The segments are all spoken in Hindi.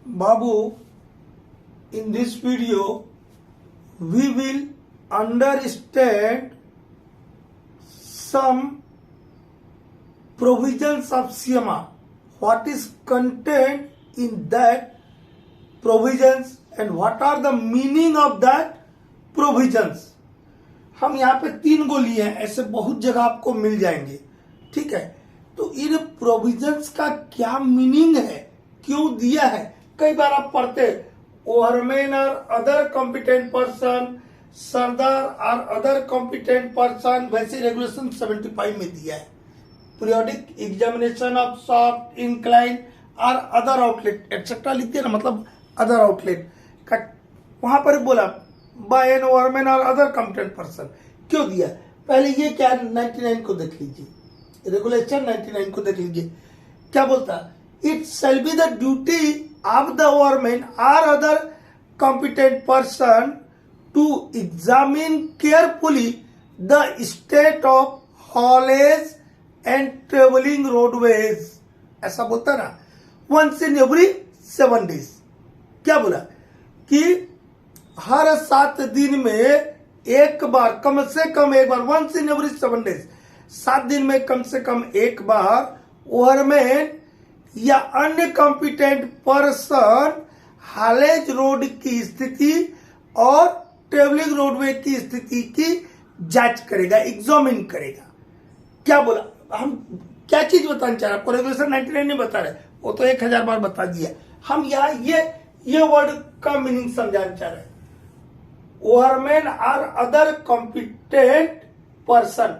Babu, in this video, we will understand some provisions of CMA. What is contained in that provisions and what are the meaning of that provisions. हम यहाँ पे 3 गो लिए हैं, ऐसे बहुत जगह आपको मिल जाएंगे, ठीक है। तो इन प्रोविजंस का क्या मीनिंग है, क्यों दिया है। कई बार आप पढ़ते ओवरमैन और अदर कॉम्पिटेंट पर्सन, सरदार और अदर कॉम्पिटेंट पर्सन, वैसे रेगुलेशन 75 में दिया है। Periodic examination of soft incline और अदर आउटलेट एक्सेट्रा लिख दिया ना, मतलब अदर आउटलेट का वहां पर बोला बाय एन ओवरमैन और अदर कॉम्पिटेंट पर्सन, क्यों दिया। पहले ये क्या 99 को देख लीजिए, रेगुलेशन 99 को देख लीजिए, क्या बोलता। It shall be the duty of the overman और other competent person to examine carefully the state of haulage and travelling roadways, ऐसा बोलता ना, वंस इन एवरी 7 days। क्या बोला कि हर 7 दिन में एक बार, कम से कम एक बार, वंस इन एवरी 7 days, 7 दिन में कम से कम एक बार ओवरमैन या अन्य कॉम्पिटेंट पर्सन हालेज रोड की स्थिति और ट्रेवलिंग रोडवे की स्थिति की जांच करेगा, एग्जामिन करेगा। क्या बोला, हम क्या चीज बताना चाह रहे हैं, आपको रेगुलेशन 99 नहीं बता रहे, वो तो 1000 बार बता दिया। हम यहाँ ये वर्ड का मीनिंग समझाना चाह रहे हैं। ओवरमैन और अदर कॉम्पिटेंट पर्सन,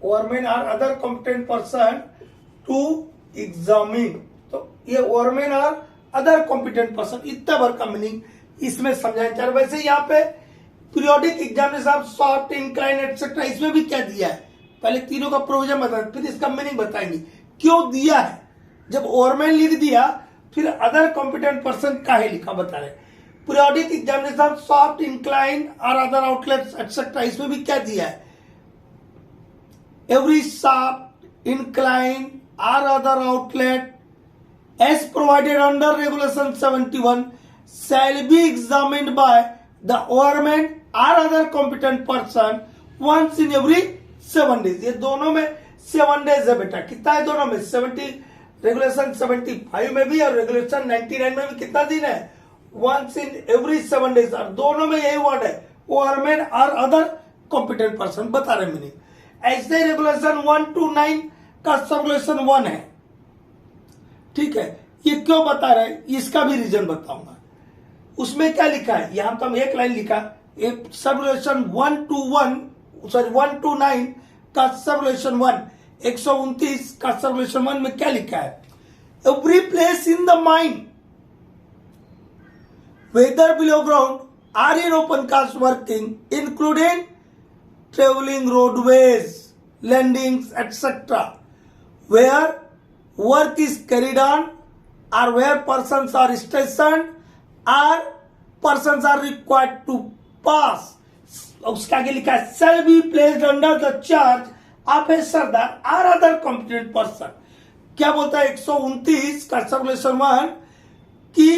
ओवरमैन और other competent person to examine, तो ये ओवरमैन और अदर कॉम्पिटेंट पर्सन, इतना भर का मीनिंग इसमें समझाना चाह रहे। वैसे यहाँ पे periodic examination of soft incline etcetera, इसमें भी क्या दिया है, पहले तीनों का प्रोविजन बता, फिर इसका मीनिंग बताएंगे क्यों दिया है। जब ओवरमैन लिख दिया, फिर अदर कॉम्पिटेंट पर्सन काहे लिखा बता रहे। पीरियोडिक एग्जामिनेशन सॉफ्ट इंक्लाइन और अदर आउटलेट्स एक्सेट्रा, इसमें भी क्या दिया है, एवरी सॉफ्ट इंक्लाइन और other outlet as provided under regulation 71 shall be examined by the overman or other competent person once in every 7 days। ये दोनों में 7 days है बेटा, कितना है दोनों में 70, रेगुलेशन 75 में भी और रेगुलेशन 99 में भी कितना दिन है, once in every 7 days, और दोनों में यही वर्ड है ओवरमैन और अदर कॉम्पिटेंट पर्सन, बता रहे मीनिंग। ऐसे रेगुलेशन 1 to 9 का सबरेगुलेशन 1 है, ठीक है। ये क्यों बता रहे, इसका भी रीजन बताऊंगा। उसमें क्या लिखा है, यहां तो हम एक लाइन लिखा, एक सबरेगुलेशन 1 to 9 का सबरेगुलेशन 1, 129 का सबरेगुलेशन 1 में क्या लिखा है, every place in the mine whether below ground or in open cast working, including traveling roadways, landings, etc., where work is carried on or where persons are stationed or persons are required to pass, उसका आगे लिखा है shall be placed under the charge of a Sardar or other competent person। क्या बोलता है 129 का सबरेगुलेशन 1 की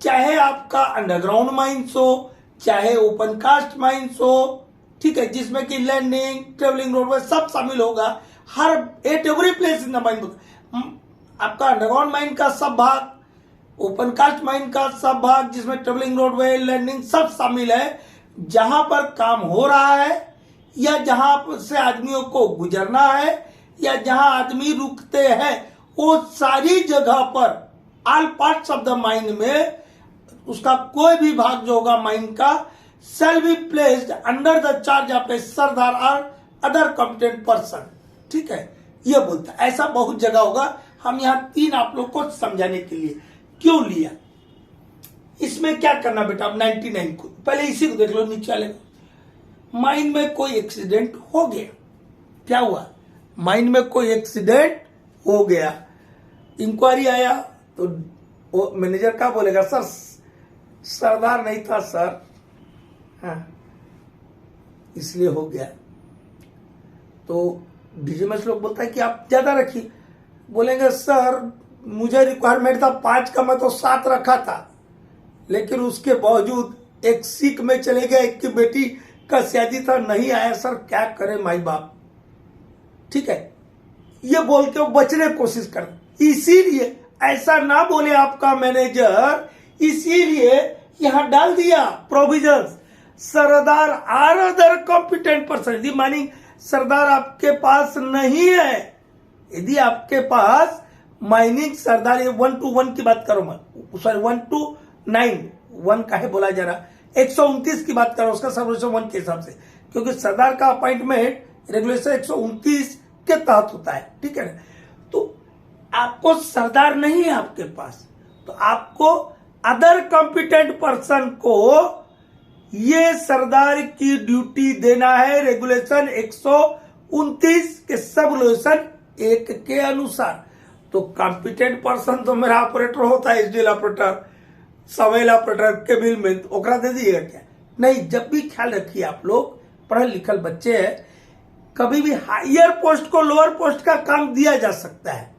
चाहे आपका अंडरग्राउंड माइंस हो, चाहे ओपन कास्ट माइंस हो, ठीक है, जिसमें कि लैंडिंग, ट्रेवलिंग रोडवे सब शामिल होगा, her at every place in the mine, आपका अंडरग्राउंड माइन का सब भाग, ओपन कास्ट माइन का सब भाग, जिसमें ट्रेवलिंग रोडवे, लैंडिंग सब शामिल है, जहां पर काम हो रहा है या जहां से आदमियों को गुजरना है या जहां आदमी रुकते हैं, वो सारी जगह पर all parts of the mine में उसका कोई भी भाग जो होगा माइन का shall be placed under the charge of a सरदार और अदर कॉम्पिटेंट पर्सन, ठीक है। ये बोलता है, ऐसा बहुत जगह होगा। हम यहाँ 3 आप लोग को समझाने के लिए क्यों लिया। इसमें क्या करना बेटा, अब 99 को पहले इसी को देख लो, नीचे वाले माइन में कोई एक्सीडेंट हो गया, क्या हुआ, माइन में कोई एक्सीडेंट हो गया, इंक्वायरी आया तो मैनेजर क्या बोलेगा, सर सरदार नहीं था सर, हाँ इसलिए हो गया। तो डीजीएमएस लोग बोलता है कि आप ज्यादा रखिए, बोलेंगे सर मुझे रिक्वायरमेंट था 5 का, मैं तो 7 रखा था, लेकिन उसके बावजूद एक सीख में चले गए कि बेटी का शादी था, नहीं आया सर, क्या करे माई बाप। ठीक है, ये बोल के वो बचने की कोशिश कर, इसीलिए ऐसा ना बोले आपका मैनेजर, इसीलिए यहां डाल दिया provisions sardar or other competent person. यदि मानिंग सरदार आपके पास नहीं है, यदि आपके पास माइनिंग सरदार, ये 1 to 1 की बात करो मैं, सॉरी 1 to 9, 1 का है बोला जा रहा, 129 की बात करो उसका सर्वोच्च 1 के हिसाब से, क्योंकि सरदार का अपॉइंटमेंट रेगुलेशन 129 के तहत होता है। ठीक है ना, तो आपको सरदार नहीं है आपके पास, तो आपको अदर कॉम्पिटेंट पर्सन को ये सरदार की ड्यूटी देना है रेगुलेशन 129 के सब रेगुलेशन 1 के अनुसार। तो कॉम्पिटेंट पर्सन तो मेरा ऑपरेटर होता है, एसडीएल ऑपरेटर, सवेल ऑपरेटर, केबिल में, ओकरा दे दीजिएगा क्या? नहीं, जब भी ख्याल रखिए आप लोग पढ़े लिखल बच्चे हैं, कभी भी हायर पोस्ट को लोअर पोस्ट का काम दिया जा सकता है,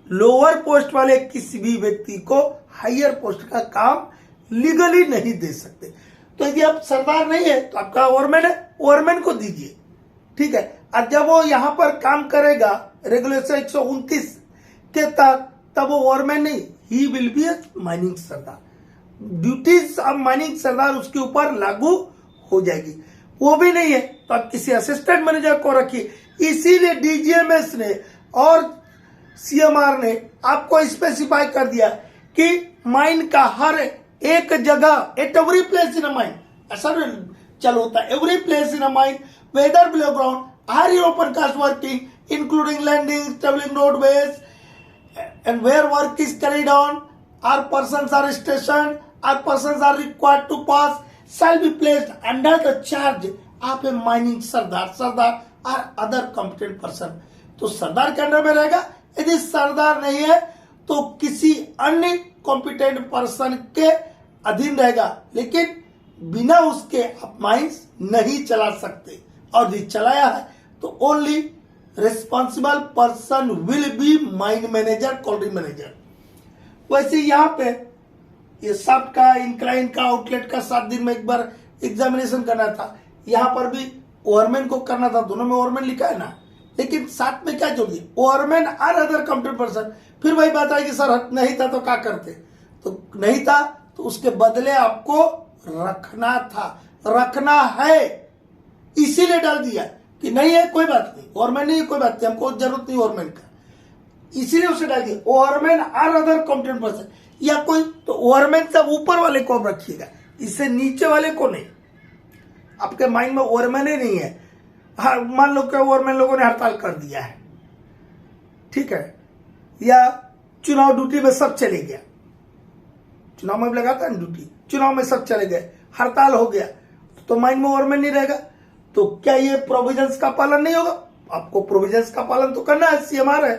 लोअर पोस्ट वाले किसी भी व्यक्ति को हायर पोस्ट का काम लीगली नहीं दे सकते। तो यदि आप सरदार नहीं है तो आपका ओवरमैन है, ओवरमैन को दीजिए। ठीक है, और जब वो यहां पर काम करेगा रेगुलेशन 129 के तहत, तब वो ओवरमैन नहीं, he will be a mining sirdar, duties of mining sirdar उसके ऊपर लागू हो जाएगी। वो भी नहीं है तो आप किसी असिस्टेंट मैनेजर को रखिए। इसीलिए डीजीएमएस ने और सीएमआर ने आपको स्पेसिफाई कर दिया कि माइन का हर एक जगह, at every place in a mine, ऐसा चल होता है, every place in a mine whether below ground or in open cast working including landing, travelling roadways and where work is carried on, our persons are stationed, our persons are required to pass, shall be placed under the charge of a mining Sardar or other competent person। तो सरदार के अंडर में रहेगा। यदि सरदार नहीं है तो किसी अन्य कॉम्पिटेंट पर्सन के अधीन रहेगा, लेकिन बिना उसके आप माइंस नहीं चला सकते, और यदि चलाया है तो only responsible person will be mine manager, colliery manager. वैसे यहाँ पे ये सब का, इंक्लाइन का, आउटलेट का 7 दिन में एक बार एग्जामिनेशन करना था, यहाँ पर भी ओवरमैन को करना था, दोनों में ओवरमैन लिखा है ना, लेकिन साथ में क्या जोड़ दिया, ओवरमैन और अदर कॉम्पिटेंट पर्सन। फिर वही बात है कि सर नहीं था तो क्या करते, तो नहीं था तो उसके बदले आपको रखना था, रखना है, इसीलिए डाल दिया कि नहीं है कोई बात नहीं, ओवरमैन नहीं है कोई बात नहीं, हमको जरूरत नहीं ओवरमैन का, इसीलिए उसे डाल दिया ओवरमैन और अदर कॉम्पिटेंट पर्सन, या कोई तो ओवरमैन से ऊपर वाले को रखिएगा, इससे नीचे वाले को नहीं। आपके माइंड में ओवरमैन ही नहीं है, हाँ मान लो कि ओवरमैन लोगों ने हड़ताल कर दिया है, ठीक है, या चुनाव ड्यूटी में सब चले गया, चुनाव में लगाता है ड्यूटी, चुनाव में सब चले गए, हड़ताल हो गया, तो माइंड में ओवरमैन नहीं रहेगा, तो क्या ये प्रोविजंस का पालन नहीं होगा? आपको प्रोविजंस का पालन तो करना है, सीएमआर है,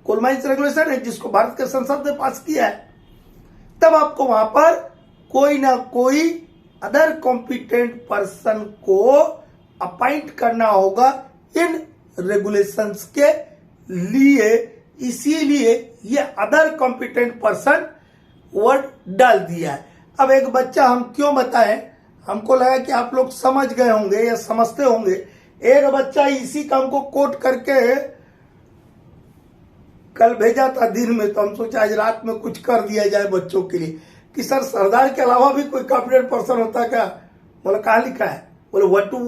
कोल माइंस रेगुलेशन है, जिसको भारत के संसद ने पास किया है। तब आपको वहां पर कोई ना कोई अदर कॉम्पिटेंट पर्सन को अपॉइंट करना होगा इन रेगुलेशंस के लिए, इसीलिए ये अदर कॉम्पिटेंट पर्सन वर्ड डाल दिया है। अब एक बच्चा हम क्यों बताएं, हमको लगा कि आप लोग समझ गए होंगे या समझते होंगे। एक बच्चा इसी काम को कोट करके कल भेजा था दिन में, तो हम सोचा आज रात में कुछ कर दिया जाए बच्चों के लिए कि सर सरदार के अलावा भी कोई कॉम्पिटेंट पर्सन होता क्या? बोला कहाँ लिखा है? बोले 1 to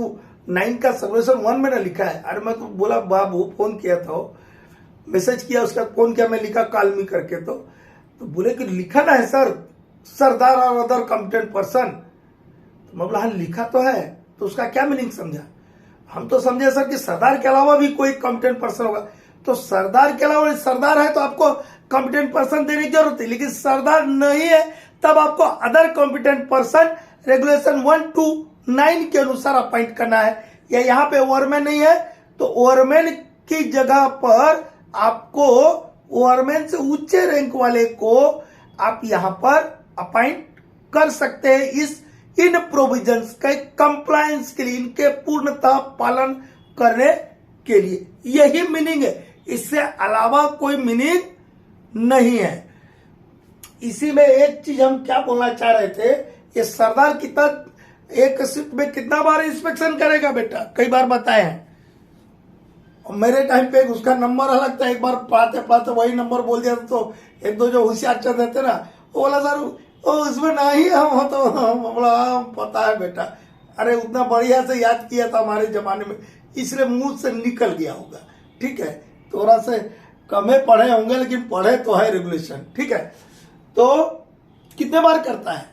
9 का सर्वेशन 1 में ना लिखा है। अरे मैं तो बोला बाबू फोन किया था, मैसेज किया, उसका फोन किया, मैं लिखा कॉल मी करके, तो बोले कि लिखा ना है सर सरदार और अदर कॉम्पिटेंट पर्सन। तो मैं बोला हाँ लिखा तो है, तो उसका क्या मीनिंग समझा? हम तो समझे सर कि सरदार के अलावा भी कोई कॉम्पिटेंट पर्सन होगा, तो सरदार के अलावा सरदार है तो आपको कॉम्पिटेंट पर्सन देने की जरूरत है, लेकिन सरदार नहीं है तब आपको other competent person regulation 1 to 9 के अनुसार अपॉइंट करना है। या यहाँ पे ओवरमैन नहीं है तो ओवरमैन की जगह पर आपको ओवरमैन से ऊंचे रैंक वाले को आप यहाँ पर अपॉइंट कर सकते हैं, इस इन प्रोविजंस के कंप्लायंस के लिए, इनके पूर्णतः पालन करने के लिए। यही मीनिंग है, इससे अलावा कोई मीनिंग नहीं है। इसी में एक चीज हम क्या बोलना चाह रहे थे, ये सरदार कितना एक शिफ्ट में कितना बार इंस्पेक्शन करेगा बेटा, कई बार बताए हैं। और मेरे टाइम पे उसका नंबर अलग था, एक बार पढ़ाते पढ़ाते वही नंबर बोल दिया तो एक दो जो होशियार चल रहते ना, वो बोला सर वो उसमें नहीं हम हो तो बोला पता है बेटा, अरे उतना बढ़िया से याद किया था हमारे जमाने में, इसलिए मुंह से निकल गया होगा। ठीक है, थोड़ा से कमे पढ़े होंगे लेकिन पढ़े तो है रेगुलेशन। ठीक है, तो कितने बार करता है,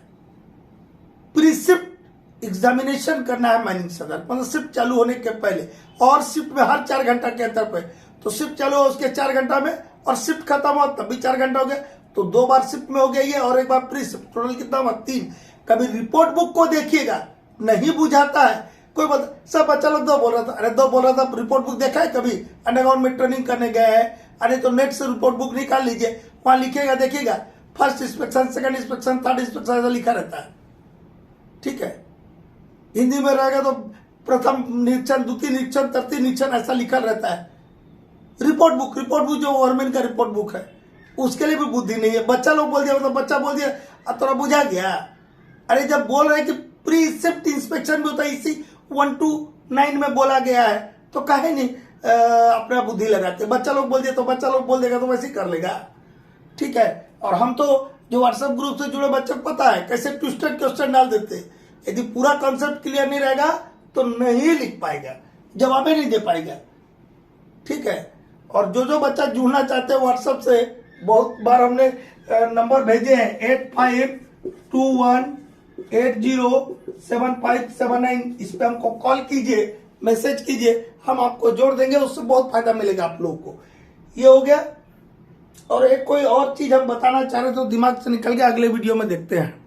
प्री शिफ्ट एग्जामिनेशन करना है माइनिंग सरदार, मतलब शिफ्ट चालू होने के पहले, और शिफ्ट में हर 4 घंटा के अंतर पे, तो शिफ्ट चालू हो उसके 4 घंटा में और शिफ्ट खत्म हो तब भी 4 घंटा हो गया, तो 2 बार शिफ्ट में हो गया ये, और एक बार प्री शिफ्ट, टोटल कितना हुआ 3। कभी रिपोर्ट बुक को देखिएगा, नहीं बुझाता है कोई बता, सब बच्चा लोग 2 बोल रहा था, अरे 2 बोल रहा था, रिपोर्ट बुक देखा है कभी, अंडरग्राउंड में ट्रेनिंग करने गए हैं, अरे तो नेट से रिपोर्ट बुक निकाल लीजिए, वहां लिखिएगा देखिएगा, first inspection, second inspection, third inspection ऐसा लिखा रहता है। ठीक है, हिंदी में रहेगा तो प्रथम निरीक्षण, द्वितीय निरीक्षण, तृतीय निरीक्षण ऐसा लिखा रहता है। रिपोर्ट बुक जो गवर्नमेंट का रिपोर्ट बुक है उसके लिए भी बुद्धि नहीं है। बच्चा लोग बोल दिया, मतलब बच्चा बोल दिया अब थोड़ा बुझा गया। अरे जब बोल रहे हैं कि प्री शिफ्ट इंस्पेक्शन भी होता है, इसी 1 to 9 में बोला गया है, तो काहे नहीं अपना बुद्धि लगाते। बच्चा लोग बोल दिया तो बच्चा लोग बोल देगा तो वैसे ही कर लेगा। ठीक है, और हम तो जो व्हाट्सएप ग्रुप से जुड़े बच्चों को पता है कैसे ट्विस्टेड क्वेश्चन डाल देते हैं। यदि पूरा कॉन्सेप्ट क्लियर नहीं रहेगा तो नहीं लिख पाएगा, जवाब ही नहीं दे पाएगा। ठीक है, और जो बच्चा जुड़ना चाहते हैं व्हाट्सएप से, बहुत बार हमने नंबर भेजे हैं 8521807579, इस पे हमको कॉल कीजिए, मैसेज कीजिए, हम आपको जोड़ देंगे, उससे बहुत फायदा मिलेगा आप लोगों को। ये हो गया। और एक कोई और चीज हम बताना चाह रहे तो दिमाग से निकल गया, अगले वीडियो में देखते हैं।